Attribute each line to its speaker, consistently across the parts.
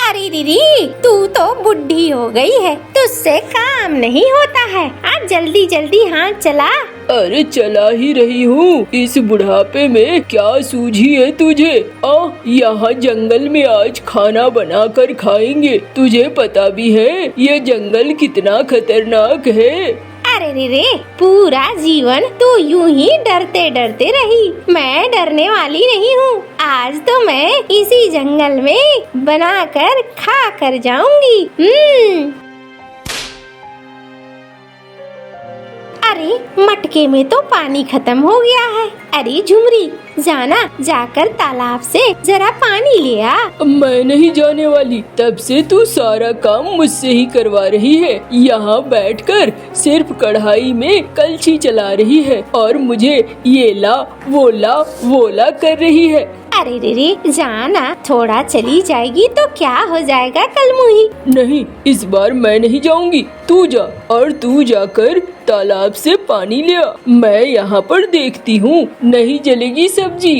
Speaker 1: अरे दीदी, तू तो बुढ़ी हो गई है, तुझसे काम नहीं होता है। आज जल्दी जल्दी हाथ चला।
Speaker 2: अरे चला ही रही हूँ। इस बुढ़ापे में क्या सूझी है तुझे? यहाँ जंगल में आज खाना बनाकर खाएंगे। तुझे पता भी है ये जंगल कितना खतरनाक है।
Speaker 1: अरे रे, पूरा जीवन तू यूं ही डरते डरते रही। मैं डरने वाली नहीं हूँ। आज तो मैं इसी जंगल में बनाकर खा कर जाऊंगी। अरे मटके में तो पानी खत्म हो गया है। अरे झुमरी, जाना जाकर तालाब से जरा पानी ले आ।
Speaker 2: मैं नहीं जाने वाली। तब से तू सारा काम मुझसे ही करवा रही है। यहाँ बैठकर सिर्फ कढ़ाई में कलछी चला रही है और मुझे ये ला वो ला कर रही है।
Speaker 1: अरे रे, जाना, थोड़ा चली जाएगी तो क्या हो जाएगा कलमुही।
Speaker 2: नहीं, इस बार मैं नहीं जाऊंगी। तू जा और तू जाकर तालाब से पानी ले आ। मैं यहाँ पर देखती हूँ, नहीं जलेगी सब्जी।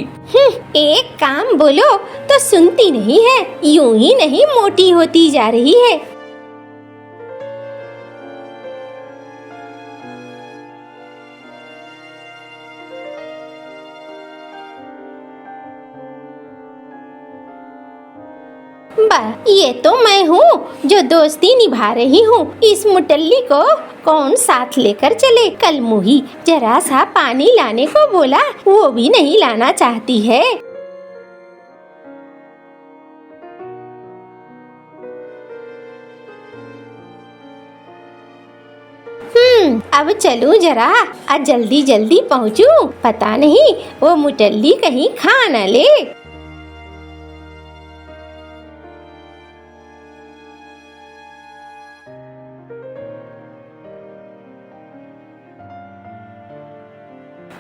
Speaker 1: एक काम बोलो तो सुनती नहीं है। यूं ही नहीं मोटी होती जा रही है। ये तो मैं हूँ जो दोस्ती निभा रही हूँ। इस मुटल्ली को कौन साथ लेकर चले? कलमुही जरा सा पानी लाने को बोला, वो भी नहीं लाना चाहती है। अब चलूं जरा, आज जल्दी जल्दी पहुँचूं। पता नहीं वो मुटल्ली कहीं खा न ले।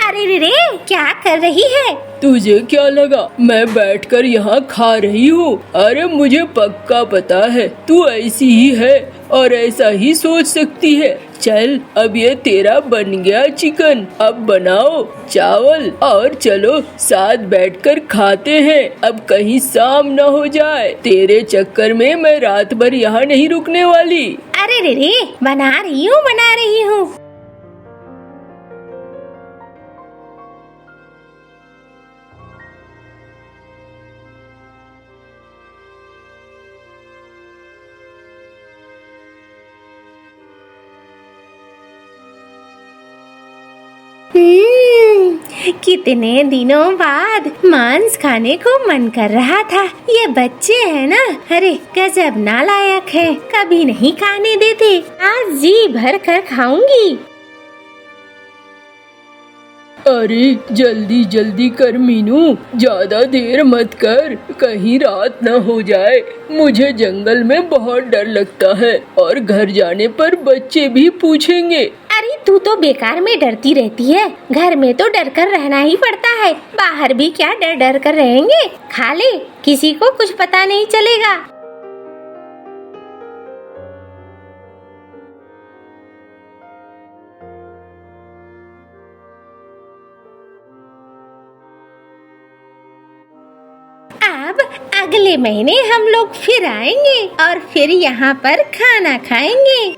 Speaker 1: अरे रे, क्या कर रही है?
Speaker 2: तुझे क्या लगा मैं बैठकर यहाँ खा रही हूँ? अरे मुझे पक्का पता है तू ऐसी ही है और ऐसा ही सोच सकती है। चल, अब ये तेरा बन गया चिकन। अब बनाओ चावल और चलो साथ बैठकर खाते हैं। अब कहीं शाम न हो जाए। तेरे चक्कर में मैं रात भर यहाँ नहीं रुकने वाली।
Speaker 1: अरे रे, बना रही हूँ। कितने दिनों बाद मांस खाने को मन कर रहा था। ये बच्चे हैं ना, अरे गजब नालायक है, कभी नहीं खाने देते। आज जी भर कर खाऊंगी।
Speaker 2: अरे जल्दी जल्दी कर मीनू, ज्यादा देर मत कर, कहीं रात न हो जाए। मुझे जंगल में बहुत डर लगता है और घर जाने पर बच्चे भी पूछेंगे।
Speaker 1: अरे तू तो बेकार में डरती रहती है। घर में तो डर कर रहना ही पड़ता है, बाहर भी क्या डर डर कर रहेंगे। खा ले, किसी को कुछ पता नहीं चलेगा। अब अगले महीने हम लोग फिर आएंगे और फिर यहाँ पर खाना खाएंगे।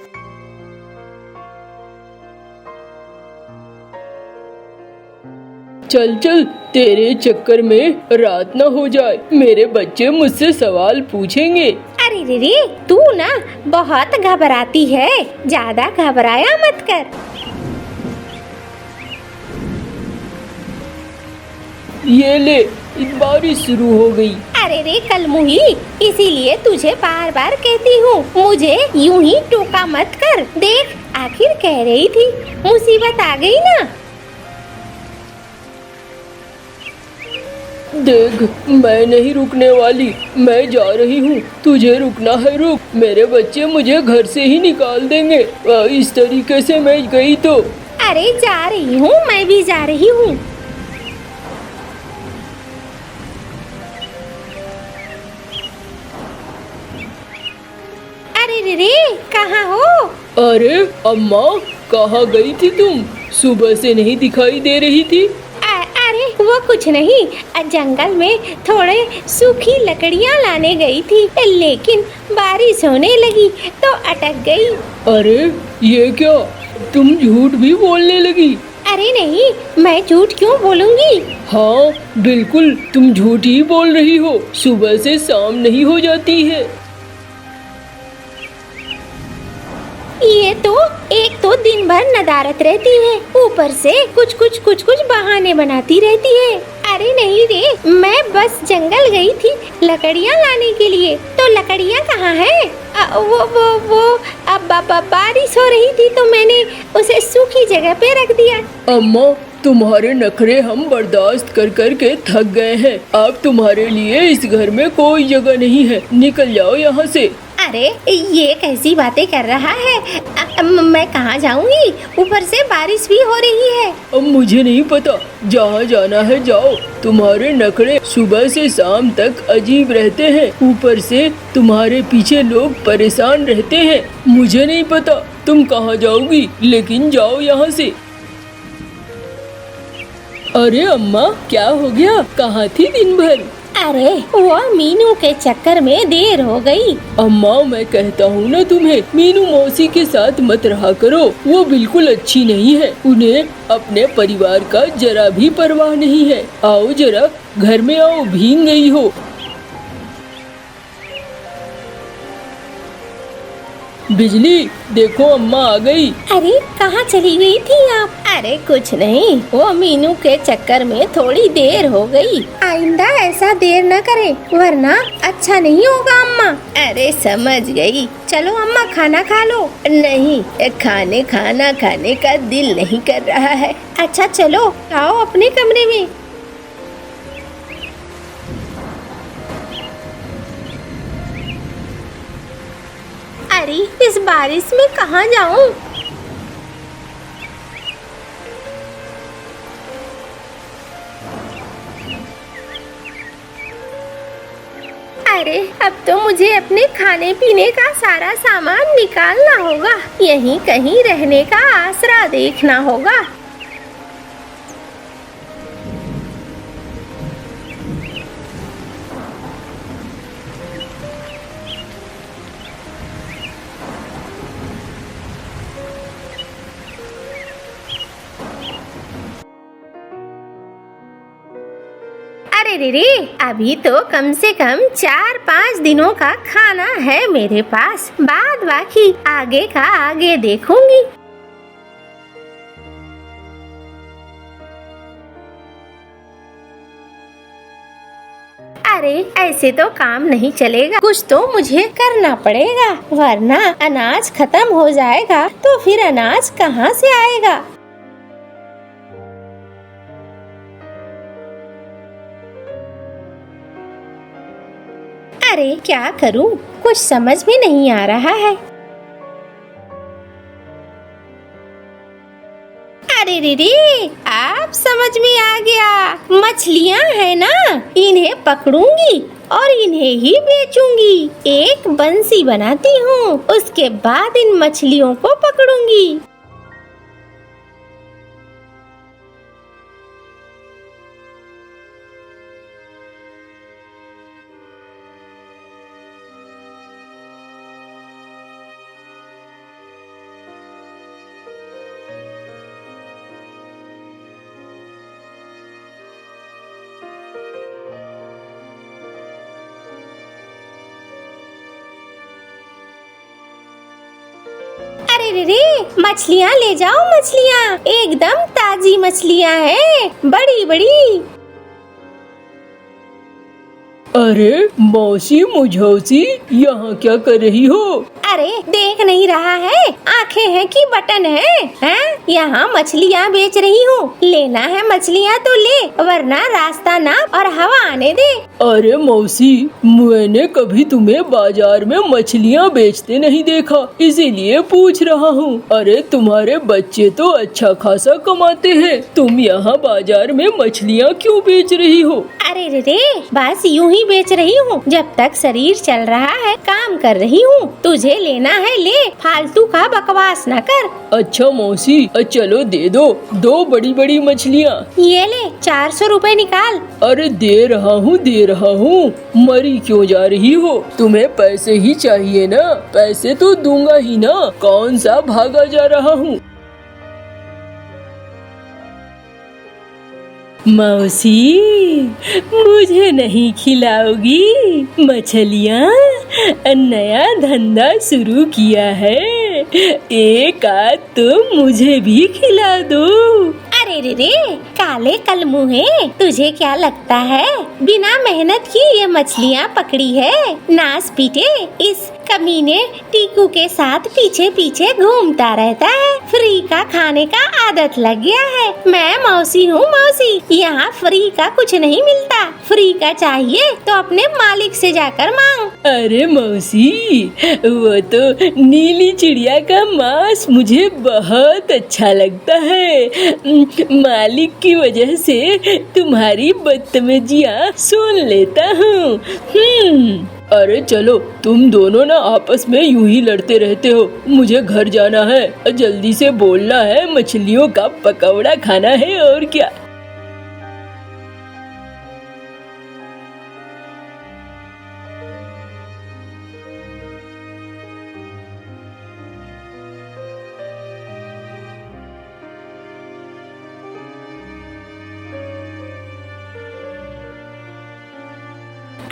Speaker 2: चल चल, तेरे चक्कर में रात न हो जाए। मेरे बच्चे मुझसे सवाल पूछेंगे।
Speaker 1: अरे रे, तू ना बहुत घबराती है, ज्यादा घबराया मत कर।
Speaker 2: ये ले, बारिश शुरू हो गई।
Speaker 1: अरे रे कलमुही, इसीलिए तुझे बार बार कहती हूँ, मुझे यूं ही टोका मत कर। देख, आखिर कह रही थी, मुसीबत आ गई ना।
Speaker 2: देख, मैं नहीं रुकने वाली, मैं जा रही हूँ। तुझे रुकना है रुक, मेरे बच्चे मुझे घर से ही निकाल देंगे इस तरीके से मैं गई तो।
Speaker 1: अरे जा रही हूँ, मैं भी जा रही हूँ। अरे रे, कहाँ हो?
Speaker 2: अरे अम्मा, कहाँ गई थी तुम? सुबह से नहीं दिखाई दे रही थी।
Speaker 1: अरे वो कुछ नहीं, जंगल में थोड़े सूखी लकड़ियाँ लाने गई थी, लेकिन बारिश होने लगी तो अटक गई।
Speaker 2: अरे ये क्या, तुम झूठ भी बोलने लगी?
Speaker 1: अरे नहीं, मैं झूठ क्यों बोलूंगी?
Speaker 2: हाँ बिल्कुल, तुम झूठ ही बोल रही हो। सुबह से शाम नहीं हो जाती है।
Speaker 1: ये तो एक तो दिन भर नदारत रहती है, ऊपर से कुछ बहाने बनाती रहती है। अरे नहीं रे, मैं बस जंगल गई थी लकड़ियाँ लाने के लिए। तो लकड़ियाँ कहाँ है? वो अब बारिश हो रही थी तो मैंने उसे सूखी जगह पे रख दिया।
Speaker 2: अम्मा, तुम्हारे नखरे हम बर्दाश्त कर कर के थक गए हैं। अब तुम्हारे लिए इस घर में कोई जगह नहीं है, निकल जाओ यहाँ से।
Speaker 1: अरे ये कैसी बातें कर रहा है? मैं कहाँ जाऊँगी? ऊपर से बारिश भी हो रही है।
Speaker 2: अब मुझे नहीं पता, जहाँ जाना है जाओ। तुम्हारे नखरे सुबह से शाम तक अजीब रहते हैं, ऊपर से तुम्हारे पीछे लोग परेशान रहते हैं। मुझे नहीं पता तुम कहाँ जाओगी, लेकिन जाओ यहाँ से। अरे अम्मा, क्या हो गया? कहाँ थी दिन भर?
Speaker 1: अरे वो मीनू के चक्कर में देर हो गई।
Speaker 2: अम्मा, मैं कहता हूँ ना तुम्हें, मीनू मौसी के साथ मत रहा करो। वो बिल्कुल अच्छी नहीं है। उन्हें अपने परिवार का जरा भी परवाह नहीं है। आओ जरा घर में आओ, भीग गई हो। बिजली, देखो अम्मा आ गई।
Speaker 1: अरे कहाँ चली गई थी आप? अरे कुछ नहीं, वो मीनू के चक्कर में थोड़ी देर हो गई। आइंदा ऐसा देर न करे, वरना अच्छा नहीं होगा अम्मा। अरे समझ गई, चलो अम्मा खाना खा लो। नहीं, खाना खाने का दिल नहीं कर रहा है। अच्छा चलो आओ अपने कमरे में। अरे इस बारिश में कहाँ जाऊँ? अरे अब तो मुझे अपने खाने पीने का सारा सामान निकालना होगा। यहीं कहीं रहने का आसरा देखना होगा। अरे रे, अभी तो कम से कम 4-5 दिनों का खाना है मेरे पास। बाद बाकी आगे का आगे देखूंगी। अरे ऐसे तो काम नहीं चलेगा, कुछ तो मुझे करना पड़ेगा, वरना अनाज खत्म हो जाएगा तो फिर अनाज कहाँ से आएगा? अरे क्या करूं, कुछ समझ में नहीं आ रहा है। अरे रे, आप समझ में आ गया। मछलियां है ना, इन्हें पकड़ूंगी और इन्हें ही बेचूंगी। एक बंसी बनाती हूँ, उसके बाद इन मछलियों को पकड़ूंगी। अरे रे, मछलियाँ ले जाओ, मछलियाँ एकदम ताजी मछलियाँ हैं, बड़ी बड़ी।
Speaker 2: अरे मौसी मुझौसी, यहाँ क्या कर रही हो?
Speaker 1: अरे देख नहीं रहा है, आंखें हैं कि बटन है? हैं? यहाँ मछलियाँ बेच रही हूँ, लेना है मछलियाँ तो ले, वरना रास्ता ना और हवा आने दे।
Speaker 2: अरे मौसी, मैंने कभी तुम्हें बाजार में मछलियाँ बेचते नहीं देखा, इसीलिए पूछ रहा हूँ। अरे तुम्हारे बच्चे तो अच्छा खासा कमाते हैं, तुम यहाँ बाजार में मछलियाँ क्यों बेच रही हो?
Speaker 1: अरे रे, बस यूं ही बेच रही हूँ। जब तक शरीर चल रहा है काम कर रही हूँ। तुझे लेना है ले, फालतू का बकवास न कर।
Speaker 2: अच्छा मौसी, चलो दे दो 2 बड़ी बड़ी मछलियाँ।
Speaker 1: ये ले 400 रुपए निकाल।
Speaker 2: अरे दे रहा हूँ, मरी क्यों जा रही हो? तुम्हें पैसे ही चाहिए ना, पैसे तो दूंगा ही ना, कौन सा भागा जा रहा हूँ। मौसी, मुझे नहीं खिलाओगी मछलियाँ? नया धंधा शुरू किया है, एक आध तो मुझे भी खिला दो।
Speaker 1: अरे रे रे काले कल मुँहे, तुझे क्या लगता है बिना मेहनत की ये मछलियाँ पकड़ी है? नास पीटे, इस कमीने टीकू के साथ पीछे पीछे घूमता रहता है। फ्री का खाने का आदत लग गया है। मैं मौसी हूँ मौसी, यहाँ फ्री का कुछ नहीं मिलता। फ्री का चाहिए तो अपने मालिक से जाकर मांग।
Speaker 2: अरे मौसी, वो तो नीली चिड़िया का मांस मुझे बहुत अच्छा लगता है। मालिक की वजह से तुम्हारी बदतमीजियाँ सुन लेता हूँ। अरे चलो, तुम दोनों ना आपस में यूं ही लड़ते रहते हो। मुझे घर जाना है, जल्दी से बोलना है, मछलियों का पकौड़ा खाना है और क्या।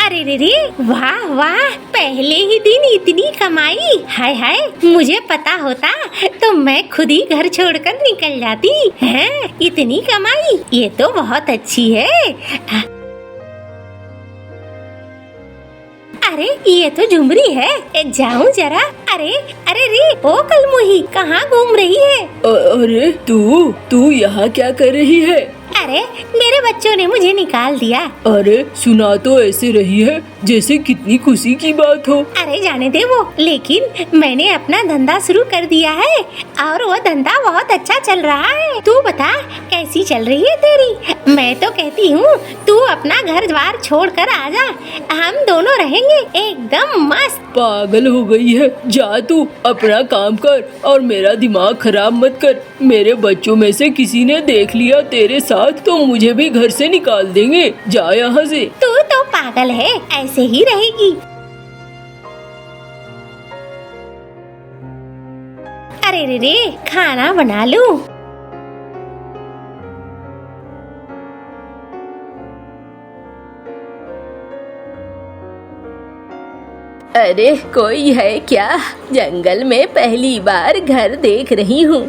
Speaker 1: अरे रे रे, वाह वाह, पहले ही दिन इतनी कमाई। हाय हाय, मुझे पता होता तो मैं खुद ही घर छोड़कर निकल जाती। हैं, इतनी कमाई, ये तो बहुत अच्छी है। अरे ये तो झुमरी है, जाऊं जरा। अरे अरे रे, ओ कलमुही, कहाँ घूम रही है?
Speaker 2: अरे तू यहाँ क्या कर रही है?
Speaker 1: अरे मेरे बच्चों ने मुझे निकाल दिया।
Speaker 2: अरे सुना तो ऐसे रही है जैसे कितनी खुशी की बात हो।
Speaker 1: अरे जाने दे वो, लेकिन मैंने अपना धंधा शुरू कर दिया है और वो धंधा बहुत अच्छा चल रहा है। तू बता कैसी चल रही है तेरी? मैं तो कहती हूँ तू अपना घर द्वार छोड़ कर आ जा, हम दोनों रहेंगे एकदम मस्त।
Speaker 2: पागल हो गई है, जा तू अपना काम कर और मेरा दिमाग खराब मत कर। मेरे बच्चों में से किसी ने देख लिया तेरे साथ तो मुझे भी घर से निकाल देंगे। जा यहाँ से।
Speaker 1: तू तो पागल है, ऐसे ही रहेगी। अरे रे रे, खाना बना लूं।
Speaker 3: अरे कोई है क्या? जंगल में पहली बार घर देख रही हूँ।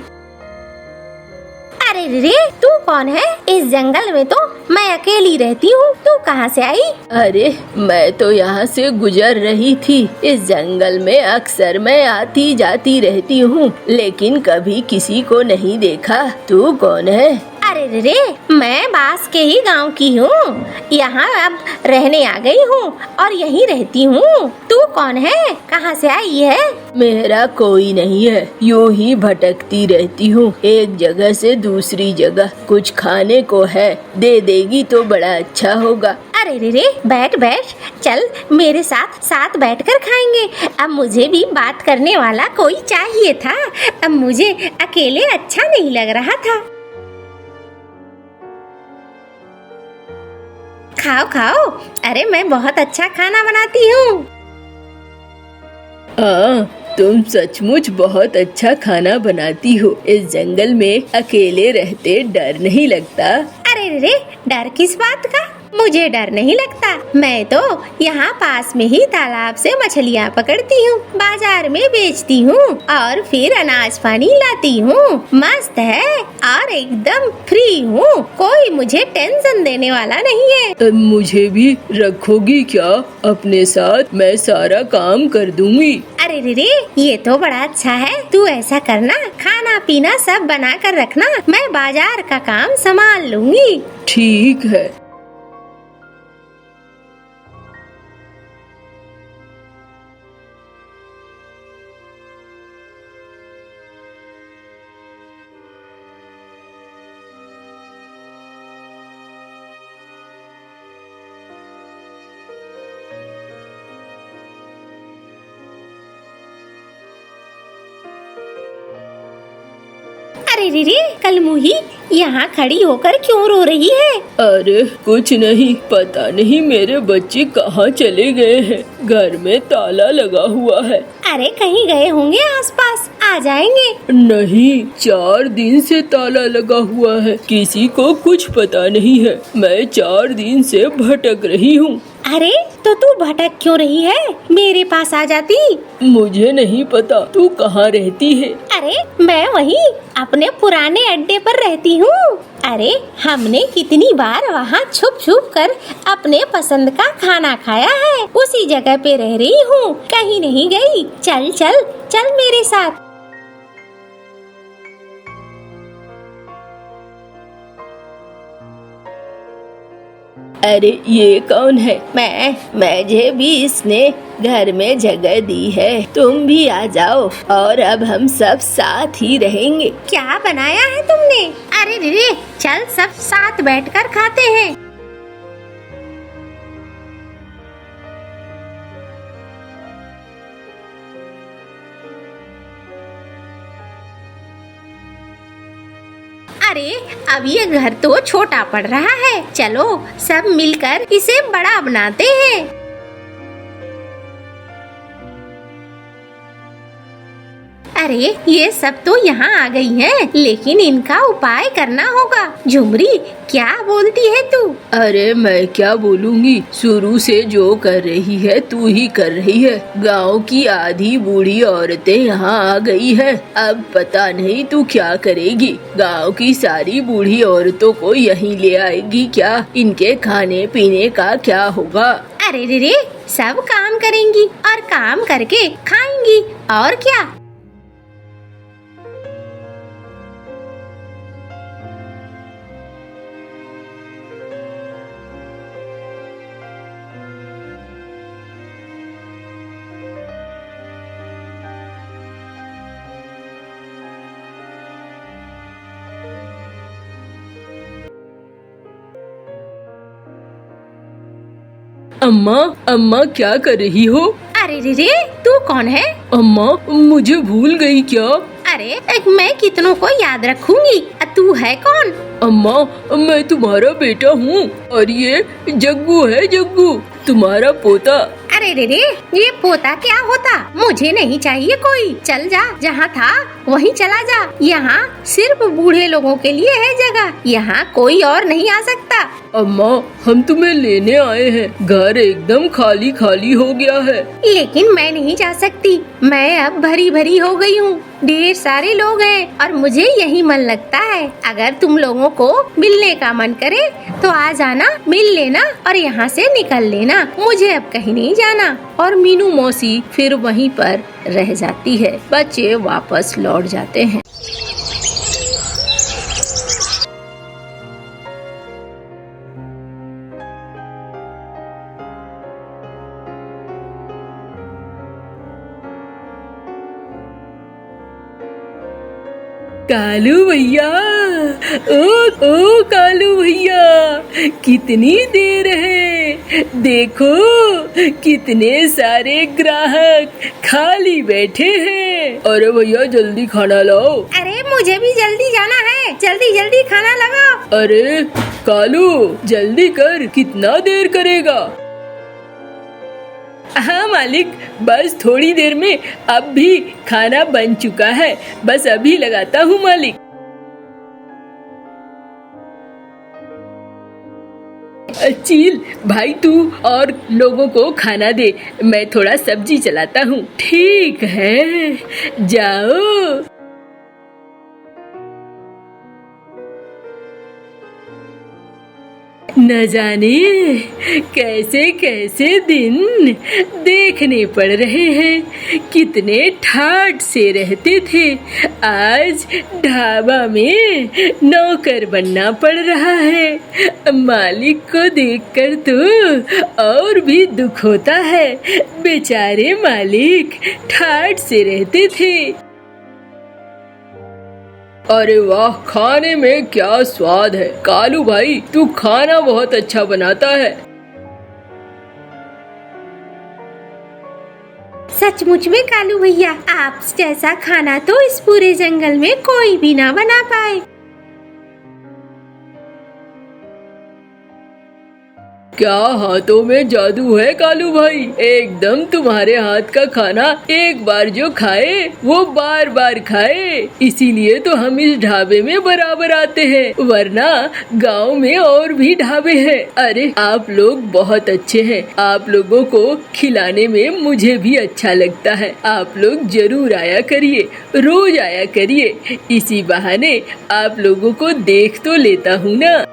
Speaker 1: अरे रे, तू कौन है? इस जंगल में तो मैं अकेली रहती हूँ, तू कहाँ से आई?
Speaker 3: अरे मैं तो यहाँ से गुजर रही थी। इस जंगल में अक्सर मैं आती जाती रहती हूँ, लेकिन कभी किसी को नहीं देखा। तू कौन है?
Speaker 1: अरे रे, मैं बास के ही गांव की हूँ, यहाँ अब रहने आ गई हूँ और यहीं रहती हूँ। तू कौन है? कहाँ से आई है?
Speaker 3: मेरा कोई नहीं है, यूं ही भटकती रहती हूँ एक जगह से दूसरी जगह। कुछ खाने को है, दे देगी तो बड़ा अच्छा होगा।
Speaker 1: अरे रे, बैठ बैठ, चल मेरे साथ साथ बैठकर खाएंगे। अब मुझे भी बात करने वाला कोई चाहिए था, अब मुझे अकेले अच्छा नहीं लग रहा था। खाओ खाओ, अरे मैं बहुत अच्छा खाना बनाती हूँ।
Speaker 3: तुम सचमुच बहुत अच्छा खाना बनाती हो। इस जंगल में अकेले रहते डर नहीं लगता?
Speaker 1: अरे रे, डर किस बात का? मुझे डर नहीं लगता। मैं तो यहाँ पास में ही तालाब से मछलियाँ पकड़ती हूँ, बाजार में बेचती हूँ और फिर अनाज पानी लाती हूँ। मस्त है और एकदम फ्री हूँ, कोई मुझे टेंशन देने वाला नहीं है।
Speaker 2: मुझे भी रखोगी क्या अपने साथ? मैं सारा काम कर दूंगी।
Speaker 1: अरे रे, ये तो बड़ा अच्छा है। तू ऐसा करना, खाना पीना सब बना कर रखना, मैं बाजार का काम संभाल लूंगी।
Speaker 2: ठीक है।
Speaker 1: अरे रे रे कलमुही, यहाँ खड़ी होकर क्यों रो रही है?
Speaker 2: अरे कुछ नहीं, पता नहीं मेरे बच्चे कहाँ चले गए हैं। घर में ताला लगा हुआ है।
Speaker 1: अरे कहीं गए होंगे आसपास, आ जाएंगे।
Speaker 2: नहीं, 4 दिन से ताला लगा हुआ है, किसी को कुछ पता नहीं है। मैं 4 दिन से भटक रही हूँ।
Speaker 1: अरे तो तू भटक क्यों रही है? मेरे पास आ जाती।
Speaker 2: मुझे नहीं पता तू कहाँ रहती है।
Speaker 1: अरे मैं वहीं अपने पुराने अड्डे पर रहती हूँ। अरे हमने कितनी बार वहाँ छुप छुप कर अपने पसंद का खाना खाया है। उसी जगह पे रह रही हूँ, कहीं नहीं गई। चल चल चल मेरे साथ।
Speaker 3: अरे ये कौन है? मुझे भी इसने घर में जगह दी है। तुम भी आ जाओ और अब हम सब साथ ही रहेंगे।
Speaker 1: क्या बनाया है तुमने? अरे रे चल सब साथ बैठकर खाते हैं। अरे अब ये घर तो छोटा पड़ रहा है, चलो सब मिलकर इसे बड़ा बनाते हैं। अरे ये सब तो यहाँ आ गई हैं, लेकिन इनका उपाय करना होगा। झुमरी क्या बोलती है तू?
Speaker 3: अरे मैं क्या बोलूँगी, शुरू से जो कर रही है तू ही कर रही है। गांव की आधी बूढ़ी औरतें यहाँ आ गई है, अब पता नहीं तू क्या करेगी। गांव की सारी बूढ़ी औरतों को यहीं ले आएगी क्या? इनके खाने पीने का क्या होगा?
Speaker 1: अरे रे सब काम करेंगी और काम करके खाएंगी, और क्या।
Speaker 2: अम्मा क्या कर रही हो?
Speaker 1: अरे रे तू कौन है?
Speaker 2: अम्मा मुझे भूल गई क्या?
Speaker 1: अरे मैं कितनों को याद रखूंगी, तू है कौन?
Speaker 2: अम्मा मैं तुम्हारा बेटा हूँ, और ये जग्गू है, जग्गू तुम्हारा पोता।
Speaker 1: अरे रे ये पोता क्या होता? मुझे नहीं चाहिए कोई। चल जा, जहाँ था वहीं चला जा। यहाँ सिर्फ बूढ़े लोगों के लिए है जगह, यहाँ कोई और नहीं आ सकता।
Speaker 2: अम्मा हम तुम्हें लेने आए हैं, घर एकदम खाली खाली हो गया है।
Speaker 1: लेकिन मैं नहीं जा सकती, मैं अब भरी भरी हो गई हूँ। ढेर सारे लोग हैं और मुझे यही मन लगता है। अगर तुम लोगों को मिलने का मन करे तो आ जाना, मिल लेना और यहाँ से निकल लेना। मुझे अब कहीं नहीं जाना।
Speaker 3: और मीनू मौसी फिर वहीं पर रह जाती है। बच्चे वापस लौट जाते हैं।
Speaker 2: कालू भैया, ओ कालू भैया, कितनी देर है, देखो कितने सारे ग्राहक खाली बैठे हैं। अरे भैया जल्दी खाना लाओ।
Speaker 1: अरे मुझे भी जल्दी जाना है, जल्दी जल्दी खाना लगाओ।
Speaker 2: अरे कालू जल्दी कर, कितना देर करेगा? हाँ मालिक, बस थोड़ी देर में अब भी खाना बन चुका है, बस अभी लगाता हूँ मालिक। चील भाई तू और लोगों को खाना दे, मैं थोड़ा सब्जी चलाता हूँ। ठीक है जाओ। न जाने कैसे कैसे दिन देखने पड़ रहे हैं, कितने ठाठ से रहते थे, आज ढाबा में नौकर बनना पड़ रहा है। मालिक को देखकर तो और भी दुख होता है, बेचारे मालिक ठाठ से रहते थे। अरे वाह, खाने में क्या स्वाद है। कालू भाई तू खाना बहुत अच्छा बनाता है।
Speaker 1: सचमुच में कालू भैया, आप जैसा खाना तो इस पूरे जंगल में कोई भी ना बना पाए।
Speaker 2: क्या हाथों में जादू है कालू भाई? एकदम तुम्हारे हाथ का खाना एक बार जो खाए वो बार बार खाए, इसीलिए तो हम इस ढाबे में बराबर आते हैं, वरना गांव में और भी ढाबे हैं। अरे आप लोग बहुत अच्छे हैं, आप लोगों को खिलाने में मुझे भी अच्छा लगता है। आप लोग जरूर आया करिए, रोज आया करिए, इसी बहाने आप लोगों को देख तो लेता हूँ ना।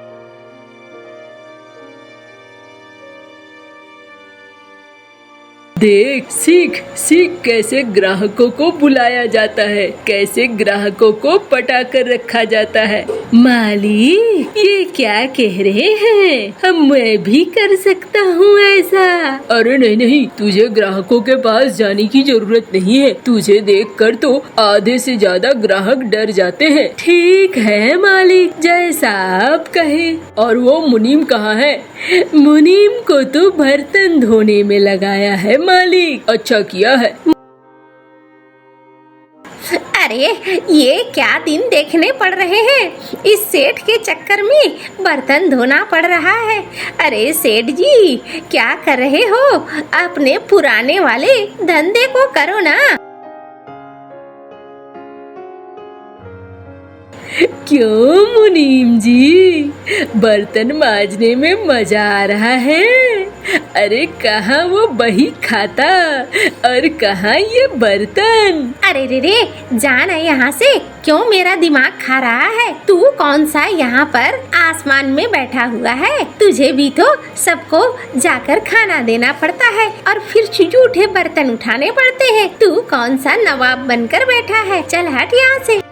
Speaker 2: देख, सीख सीख कैसे ग्राहकों को बुलाया जाता है, कैसे ग्राहकों को पटा कर रखा जाता है।
Speaker 1: मालिक, ये क्या कह रहे हैं? मैं भी कर सकता हूँ ऐसा?
Speaker 2: अरे नहीं नहीं, तुझे ग्राहकों के पास जाने की जरूरत नहीं है। तुझे देखकर तो आधे से ज्यादा ग्राहक डर जाते हैं।
Speaker 1: ठीक है मालिक, जैसा आप कहे।
Speaker 2: और वो मुनीम कहाँ है?
Speaker 1: मुनीम को तो बर्तन धोने में लगाया है मालिक।
Speaker 2: अच्छा किया है।
Speaker 1: अरे ये क्या दिन देखने पड़ रहे हैं? इस सेठ के चक्कर में बर्तन धोना पड़ रहा है। अरे सेठ जी, क्या कर रहे हो? अपने पुराने वाले धंधे को करो ना। क्यों मुनीम जी, बर्तन मांजने में मजा आ रहा है? अरे कहाँ वो बही खाता और कहाँ ये बर्तन? अरे रे रे, जाना यहाँ से। क्यों मेरा दिमाग खा रहा है? तू कौन सा यहाँ पर आसमान में बैठा हुआ है? तुझे भी तो सबको जाकर खाना देना पड़ता है और फिर झूठे बर्तन उठाने पड़ते हैं। तू कौन सा नवाब बनकर बैठा है? चल हट यहाँ से।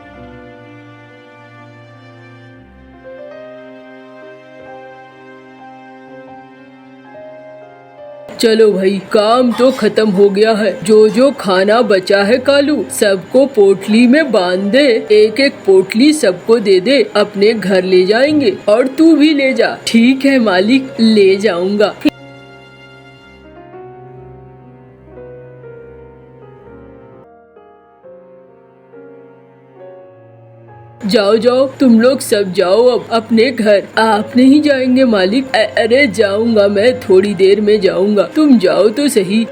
Speaker 2: चलो भाई, काम तो खत्म हो गया है। जो जो खाना बचा है कालू, सबको पोटली में बांध दे। एक एक पोटली सबको दे दे, अपने घर ले जाएंगे। और तू भी ले जा। ठीक है मालिक, ले जाऊंगा। जाओ जाओ, तुम लोग सब जाओ अब अपने घर। आप नहीं जाएंगे मालिक? अरे जाऊंगा, मैं थोड़ी देर में जाऊंगा, तुम जाओ तो सही।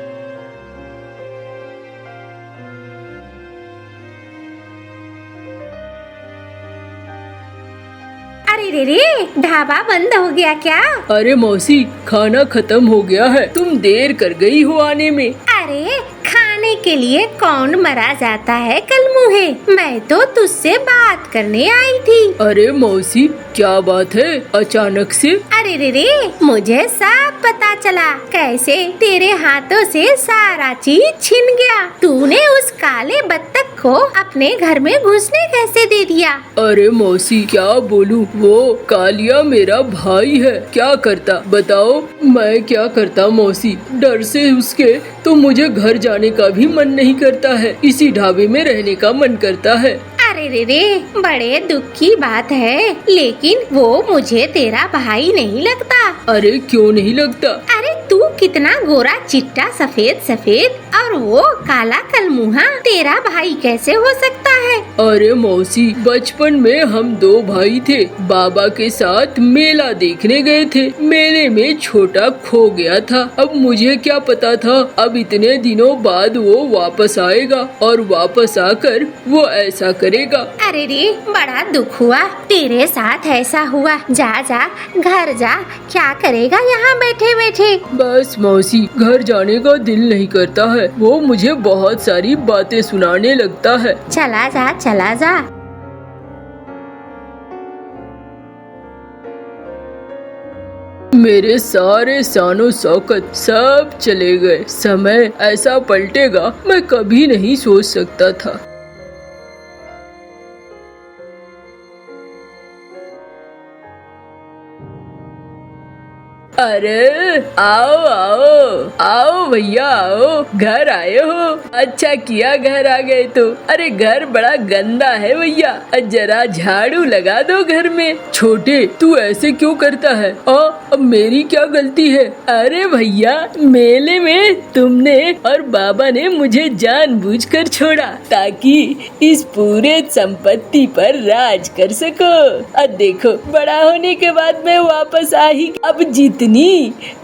Speaker 1: अरे रे रे, ढाबा बंद हो गया क्या?
Speaker 2: अरे मौसी, खाना खत्म हो गया है, तुम देर कर गई हो आने में।
Speaker 1: अरे खाने के लिए कौन मरा जाता है कलमुहे? मैं तो तुझसे बात करने आई थी।
Speaker 2: अरे मौसी, क्या बात है अचानक से?
Speaker 1: अरे रे रे, मुझे सब पता चला। कैसे तेरे हाथों से सारा चीज छिन गया। तूने उस काले बत्तख को अपने घर में घुसने कैसे दे दिया?
Speaker 2: अरे मौसी, क्या बोलूं, वो कालिया मेरा भाई है। क्या करता बताओ? मैं क्या करता मौसी, डर से उसके तो मुझे घर जाने का भी मन नहीं करता है, इसी ढाबे में रहने का मन करता है।
Speaker 1: अरे रे रे, बड़े दुख की बात है, लेकिन वो मुझे तेरा भाई नहीं लगता।
Speaker 2: अरे क्यों नहीं लगता?
Speaker 1: अरे तू कितना गोरा चिट्टा सफेद सफेद और वो काला कलमुहा तेरा भाई कैसे हो सकता है?
Speaker 2: अरे मौसी, बचपन में हम दो भाई थे, बाबा के साथ मेला देखने गए थे। मेले में छोटा खो गया था। अब मुझे क्या पता था अब इतने दिनों बाद वो वापस आएगा और वापस आकर वो ऐसा करेगा।
Speaker 1: अरे रे, बड़ा दुख हुआ तेरे साथ ऐसा हुआ। जा जा घर जा, क्या करेगा यहाँ बैठे बैठे?
Speaker 2: बस मौसी, घर जाने का दिल नहीं करता है, वो मुझे बहुत सारी बातें सुनाने लगता है।
Speaker 1: चला जा चला जा।
Speaker 2: मेरे सारे शानो शौकत सब चले गए। समय ऐसा पलटेगा मैं कभी नहीं सोच सकता था। अरे आओ आओ आओ भैया आओ, घर आए हो। अच्छा किया घर आ गए तो। अरे घर बड़ा गंदा है भैया, जरा झाड़ू लगा दो घर में। छोटे तू ऐसे क्यों करता है? अब मेरी क्या गलती है? अरे भैया मेले में तुमने और बाबा ने मुझे जानबूझकर छोड़ा ताकि इस पूरे संपत्ति पर राज कर सको। अब देखो बड़ा होने के बाद मैं वापस आ ही, अब जितनी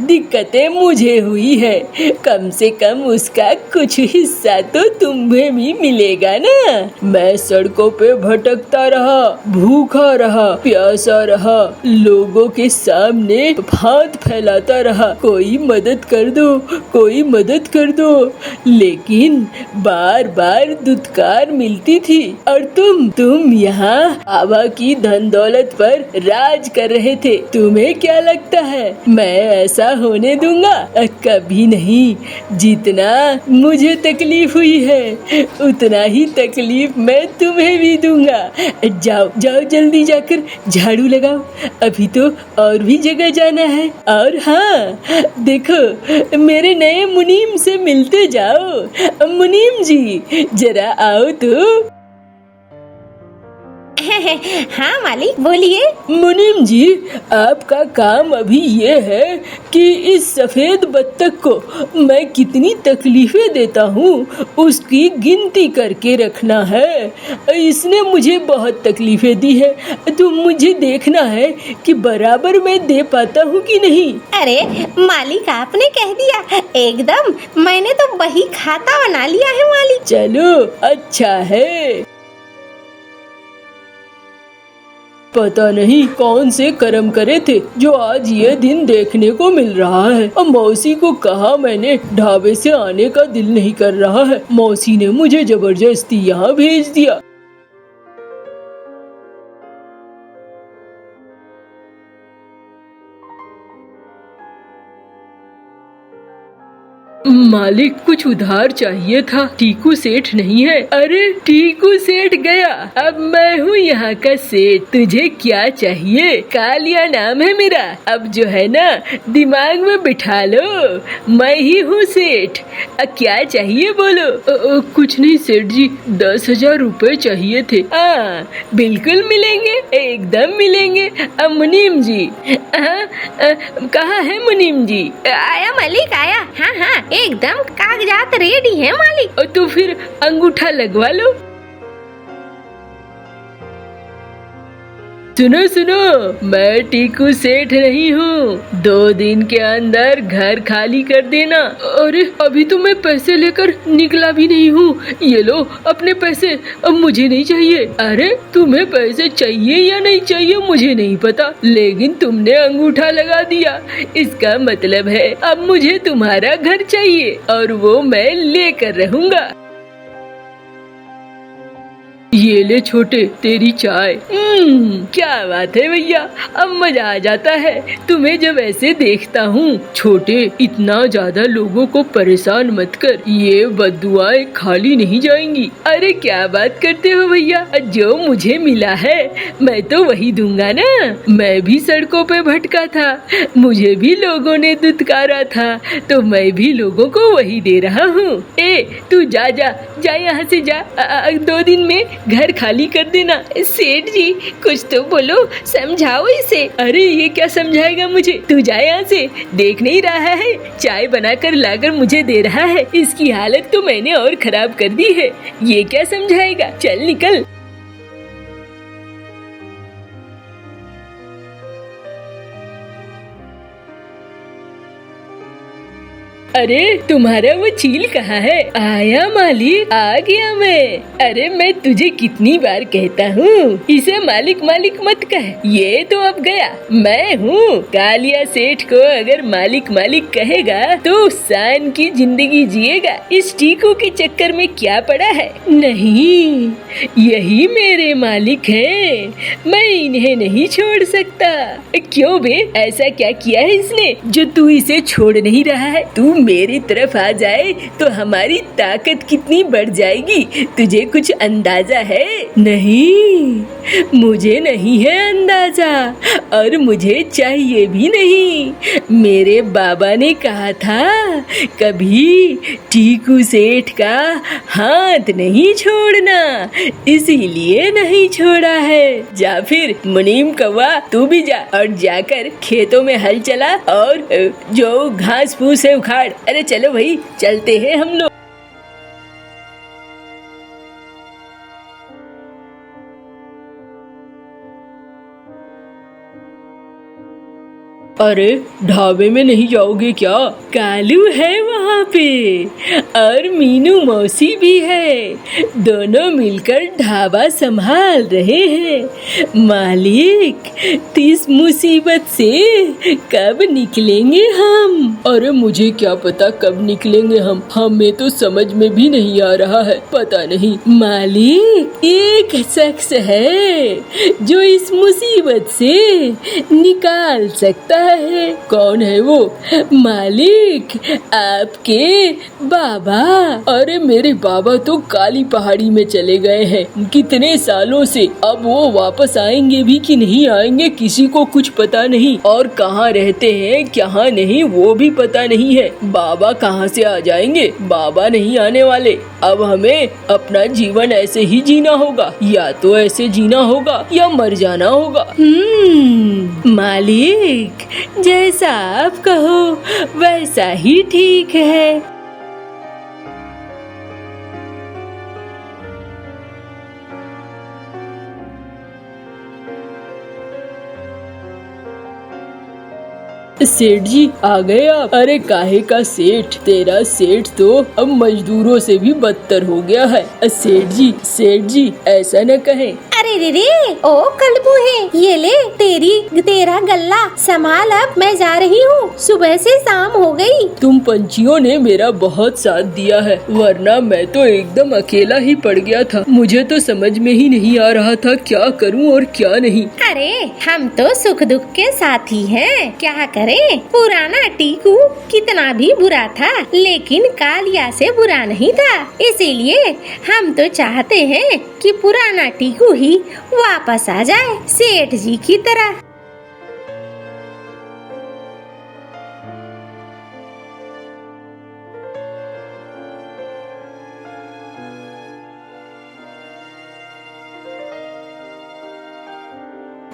Speaker 2: दिक्कतें मुझे हुई है कम से कम उसका कुछ हिस्सा तो तुम्हें भी मिलेगा ना। मैं सड़कों पे भटकता रहा, भूखा रहा, प्यासा रहा, लोगों के सामने हाथ फैलाता रहा, कोई मदद कर दो, कोई मदद कर दो, लेकिन बार बार दुत्कार मिलती थी। और तुम यहाँ बाबा की धन दौलत पर राज कर रहे थे। तुम्हें क्या लगता है मैं ऐसा होने दूंगा? कभी नहीं। जितना मुझे तकलीफ हुई है उतना ही तकलीफ मैं तुम्हें भी दूंगा। जाओ जाओ जल्दी जाकर झाड़ू लगाओ, अभी तो और भी जगह जाना है। और हाँ देखो मेरे नए मुनीम से मिलते जाओ। मुनीम जी जरा आओ तो।
Speaker 1: हाँ मालिक बोलिए।
Speaker 2: मुनीम जी आपका काम अभी ये है कि इस सफेद बत्तख को मैं कितनी तकलीफें देता हूँ उसकी गिनती करके रखना है। इसने मुझे बहुत तकलीफें दी है, तो मुझे देखना है कि बराबर मैं दे पाता हूँ कि नहीं।
Speaker 1: अरे मालिक आपने कह दिया एकदम, मैंने तो वही खाता बना लिया है मालिक।
Speaker 2: चलो अच्छा है। पता नहीं कौन से कर्म करे थे जो आज ये दिन देखने को मिल रहा है। अब मौसी को कहा मैंने ढाबे से आने का दिल नहीं कर रहा है, मौसी ने मुझे जबरदस्ती यहाँ भेज दिया। मालिक कुछ उधार चाहिए था। टीकू सेठ नहीं है? अरे टीकू सेठ गया, अब मैं हूँ यहाँ का सेठ। तुझे क्या चाहिए? कालिया नाम है मेरा। अब जो है ना दिमाग में बिठा लो, मैं ही हूँ सेठ। क्या चाहिए बोलो। कुछ नहीं सेठ जी, 10,000 रुपए चाहिए थे। बिल्कुल मिलेंगे, एकदम मिलेंगे। मुनीम जी कहाँ है मुनीम जी?
Speaker 1: आया मालिक आया। हाँ हाँ एकदम कागजात रेडी है मालिक।
Speaker 2: तो फिर अंगूठा लगवा लो। सुनो सुनो, मैं टीकू सेठ नहीं हूँ। 2 दिन के अंदर घर खाली कर देना। अरे अभी तो मैं पैसे लेकर निकला भी नहीं हूँ। ये लो अपने पैसे, अब मुझे नहीं चाहिए। अरे तुम्हें पैसे चाहिए या नहीं चाहिए मुझे नहीं पता, लेकिन तुमने अंगूठा लगा दिया, इसका मतलब है अब मुझे तुम्हारा घर चाहिए और वो मैं लेकर रहूँगा। ये ले छोटे तेरी चाय। क्या बात है भैया, अब मजा आ जाता है तुम्हें जब ऐसे देखता हूँ। छोटे इतना ज्यादा लोगों को परेशान मत कर, ये बद्दुआएं खाली नहीं जाएंगी। अरे क्या बात करते हो भैया, जो मुझे मिला है मैं तो वही दूंगा ना। मैं भी सड़कों पे भटका था, मुझे भी लोगों ने दुत्कारा था, तो मैं भी लोगों को वही दे रहा हूँ। तू जा जा जा यहाँ से जा, 2 दिन में घर खाली कर देना। सेठ जी कुछ तो बोलो, समझाओ इसे। अरे ये क्या समझाएगा मुझे, तू जा यहाँ से। देख नहीं रहा है चाय बनाकर लाकर मुझे दे रहा है, इसकी हालत तो मैंने और खराब कर दी है। ये क्या समझाएगा, चल निकल। अरे तुम्हारा वो चील कहाँ है? आया मालिक, आ गया मैं। अरे मैं तुझे कितनी बार कहता हूँ इसे मालिक मालिक मत कह, ये तो अब गया। मैं हूँ कालिया सेठ को अगर मालिक मालिक कहेगा तो शान की जिंदगी जिएगा। इस टीकू के चक्कर में क्या पड़ा है? नहीं, यही मेरे मालिक हैं, मैं इन्हें नहीं छोड़ सकता। क्यों बे, ऐसा क्या किया है इसने जो तू इसे छोड़ नहीं रहा है? तू मेरी तरफ आ जाए तो हमारी ताकत कितनी बढ़ जाएगी, तुझे कुछ अंदाजा है? नहीं, मुझे नहीं है अंदाजा और मुझे चाहिए भी नहीं। मेरे बाबा ने कहा था कभी टीकू सेठ का हाथ नहीं छोड़ना, इसीलिए नहीं छोड़ा है। जा फिर मुनीम कौवा, तू भी जा और जाकर खेतों में हल चला और जो घास फूस है उखाड़। अरे चलो भाई, चलते हैं हम लोग। अरे ढाबे में नहीं जाओगे क्या? कालू है वहाँ पे और मीनू मौसी भी है, दोनों मिलकर ढाबा संभाल रहे हैं। मालिक, इस मुसीबत से कब निकलेंगे हम? अरे मुझे क्या पता कब निकलेंगे हम, हमें तो समझ में भी नहीं आ रहा है, पता नहीं। मालिक, एक शख्स है जो इस मुसीबत से निकाल सकता है। कौन है वो? मालिक, आपके बाबा। अरे मेरे बाबा तो काली पहाड़ी में चले गए हैं कितने सालों से, अब वो वापस आएंगे भी कि नहीं आएंगे किसी को कुछ पता नहीं, और कहाँ रहते हैं कहाँ नहीं वो भी पता नहीं है। बाबा कहाँ से आ जाएंगे, बाबा नहीं आने वाले। अब हमें अपना जीवन ऐसे ही जीना होगा, या तो ऐसे जीना होगा या मर जाना होगा। मालिक, जैसा आप कहो वैसा ही ठीक है। सेठ जी आ गए आप? अरे काहे का सेठ, तेरा सेठ तो अब मजदूरों से भी बदतर हो गया है। सेठ जी ऐसा न कहें।
Speaker 1: अरे रे रे, ओ कलबू है, ये ले तेरा गल्ला संभाल, अब मैं जा रही हूँ, सुबह से शाम हो गई।
Speaker 2: तुम पंछियों ने मेरा बहुत साथ दिया है, वरना मैं तो एकदम अकेला ही पड़ गया था। मुझे तो समझ में ही नहीं आ रहा था क्या करूँ और क्या नहीं।
Speaker 1: अरे हम तो सुख दुख के साथी हैं, क्या करें। पुराना टीकू कितना भी बुरा था, लेकिन कालिया से बुरा नहीं था, इसीलिए हम तो चाहते हैं कि पुराना टीकू ही वापस आ जाए सेठ जी की तरह।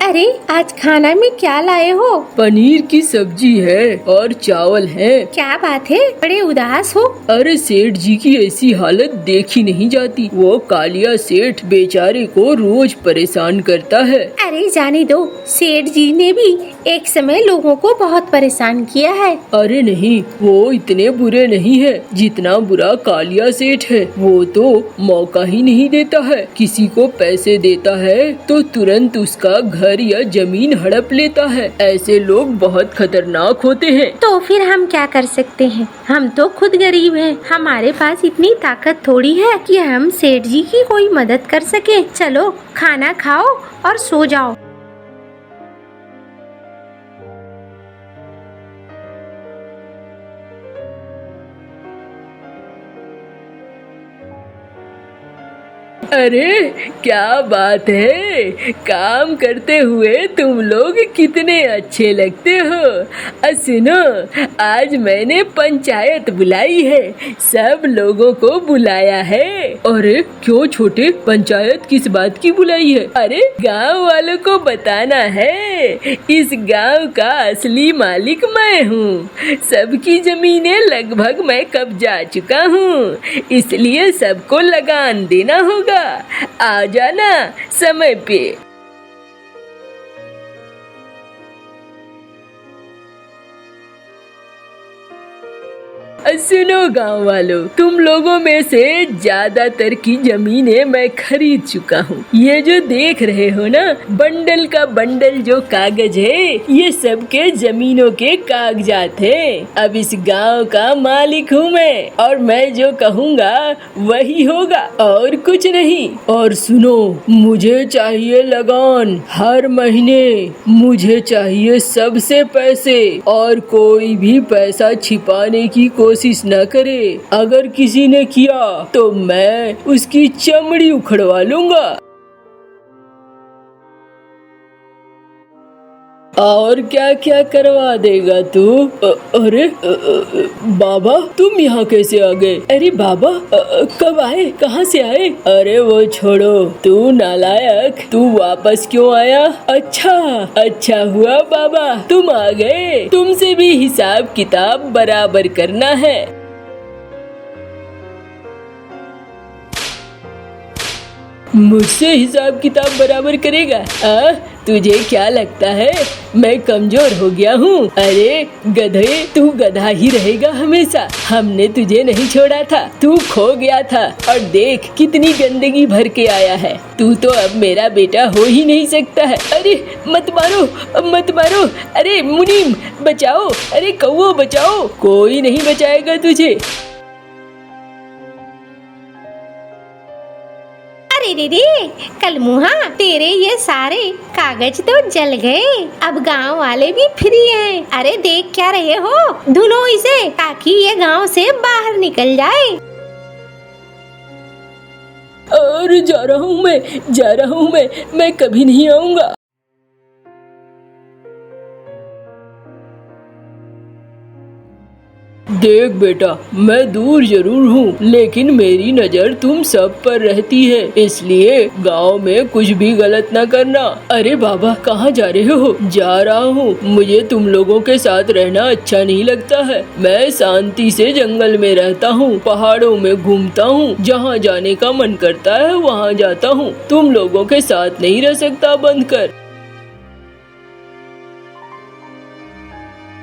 Speaker 1: अरे आज खाना में क्या लाए हो?
Speaker 2: पनीर की सब्जी है और चावल है।
Speaker 1: क्या बात है, बड़े उदास हो?
Speaker 2: अरे सेठ जी की ऐसी हालत देखी नहीं जाती, वो कालिया सेठ बेचारे को रोज परेशान करता है।
Speaker 1: अरे जाने दो, सेठ जी ने भी एक समय लोगों को बहुत परेशान किया है।
Speaker 2: अरे नहीं, वो इतने बुरे नहीं है जितना बुरा कालिया सेठ है। वो तो मौका ही नहीं देता है, किसी को पैसे देता है तो तुरंत उसका घर या जमीन हड़प लेता है। ऐसे लोग बहुत खतरनाक होते हैं।
Speaker 1: तो फिर हम क्या कर सकते हैं, हम तो खुद गरीब हैं, हमारे पास इतनी ताकत थोड़ी है कि हम सेठ जी की कोई मदद कर सके। चलो खाना खाओ और सो जाओ।
Speaker 2: अरे क्या बात है, काम करते हुए तुम लोग कितने अच्छे लगते हो। सुनो, आज मैंने पंचायत बुलाई है, सब लोगों को बुलाया है। अरे क्यों छोटे, पंचायत किस बात की बुलाई है? अरे गांव वालों को बताना है इस गांव का असली मालिक मैं हूँ, सबकी जमीनें लगभग मैं कब्जा चुका हूँ, इसलिए सबको लगान देना होगा। आ जाना समय पे। सुनो गांव वालों, तुम लोगों में से ज्यादातर की जमीनें मैं खरीद चुका हूँ। ये जो देख रहे हो ना, बंडल का बंडल जो कागज है, ये सबके जमीनों के कागजात हैं। अब इस गांव का मालिक हूँ मैं, और मैं जो कहूँगा वही होगा और कुछ नहीं। और सुनो, मुझे चाहिए लगान, हर महीने मुझे चाहिए सबसे पैसे, और कोई भी पैसा छिपाने की कोशिश कोशिश न करे। अगर किसी ने किया तो मैं उसकी चमड़ी उखड़वा लूंगा। और क्या क्या करवा देगा तू? अरे बाबा, तुम यहाँ कैसे आ गए? अरे बाबा, कब आए, कहाँ से आए? अरे वो छोड़ो, तू नालायक, तू वापस क्यों आया? अच्छा हुआ बाबा तुम आ गए, तुमसे भी हिसाब किताब बराबर करना है। मुझसे हिसाब किताब बराबर करेगा? तुझे क्या लगता है मैं कमजोर हो गया हूँ? अरे गधे, तू गधा ही रहेगा हमेशा। हमने तुझे नहीं छोड़ा था, तू खो गया था और देख कितनी गंदगी भर के आया है। तू तो अब मेरा बेटा हो ही नहीं सकता है। अरे मत मारो, अरे मुनीम बचाओ, अरे कौओ बचाओ, कोई नहीं बचाएगा तुझे।
Speaker 1: अरे रे कलमुहा, तेरे ये सारे कागज तो जल गए। अब गांव वाले भी फ्री हैं। अरे देख क्या रहे हो, धुलो इसे ताकि ये गांव से बाहर निकल जाए।
Speaker 2: और जा रहा हूँ मैं कभी नहीं आऊंगा। देख बेटा, मैं दूर जरूर हूँ लेकिन मेरी नजर तुम सब पर रहती है, इसलिए गांव में कुछ भी गलत न करना। अरे बाबा, कहाँ जा रहे हो? जा रहा हूँ, मुझे तुम लोगों के साथ रहना अच्छा नहीं लगता है। मैं शांति से जंगल में रहता हूँ, पहाड़ों में घूमता हूँ, जहाँ जाने का मन करता है वहाँ जाता हूँ। तुम लोगों के साथ नहीं रह सकता बंद कर।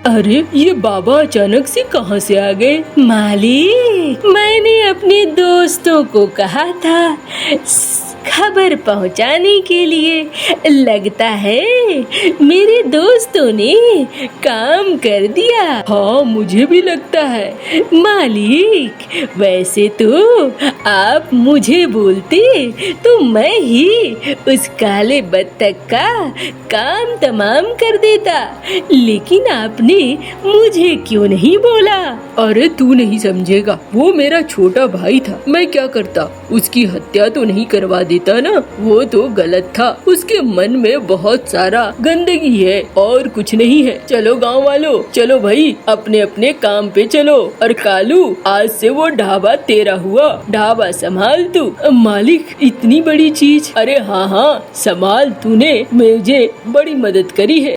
Speaker 2: अरे ये बाबा अचानक से कहाँ से आ गए?
Speaker 3: मालिक, मैंने अपने दोस्तों को कहा था खबर पहुंचाने के लिए। लगता है मेरे दोस्तों ने काम कर दिया।
Speaker 2: हाँ, मुझे भी लगता है।
Speaker 3: मालिक, वैसे तो आप मुझे बोलते तो मैं ही उस काले बत्तख का काम तमाम कर देता, लेकिन आपने मुझे क्यों नहीं बोला?
Speaker 2: अरे तू नहीं समझेगा, वो मेरा छोटा भाई था। मैं क्या करता, उसकी हत्या तो नहीं करवा देता ना। वो तो गलत था, उसके मन में बहुत सारा गंदगी है और कुछ नहीं है। चलो गांव वालों, चलो भाई, अपने अपने काम पे चलो। और कालू, आज से वो ढाबा तेरा हुआ, ढाबा संभाल तू। मालिक, इतनी बड़ी चीज? अरे हाँ, संभाल, तूने मुझे बड़ी मदद करी है।